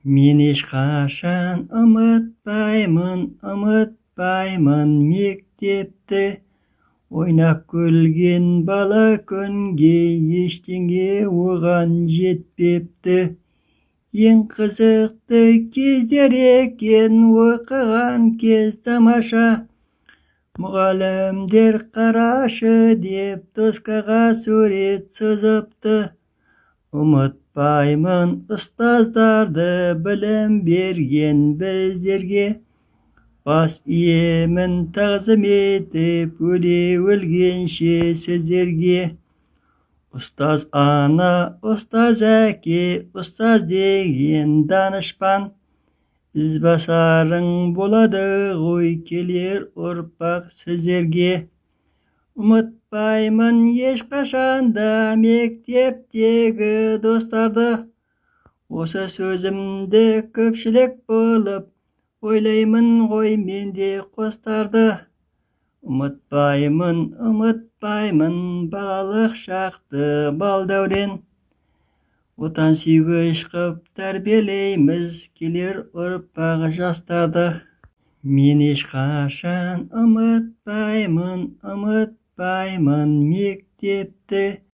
Мен ешқашан ұмытпаймын мектепті. Ойнап күлген бала күнге ештеңе оған жетпепті. Ең қызықты кездер екен оқыған кез тамаша. Мұғалімдер қарашы деп доскаға сурет сызыпты. Ұмытпаймын ұстаздарды білім берген біздерге. Бас иемін тағзым етіп өлгенше сіздерге. Ұстаз ана, ұстаз әке, ұстаз деген данышпан. Ізбасарың болады ғой келер ұрпақ сіздерге. Ұмытпаймын ешқашанда мектептегі достарды. Осы сөзімді көпшілік болып ойлаймын ғой менде қостарды. Ұмытпаймын балалық шақты бал дәурен. Отансүйгіш қып тәрбиелейміз келер ұрпақ жастарды. Мен ешқашан ұмытпаймын мектепті.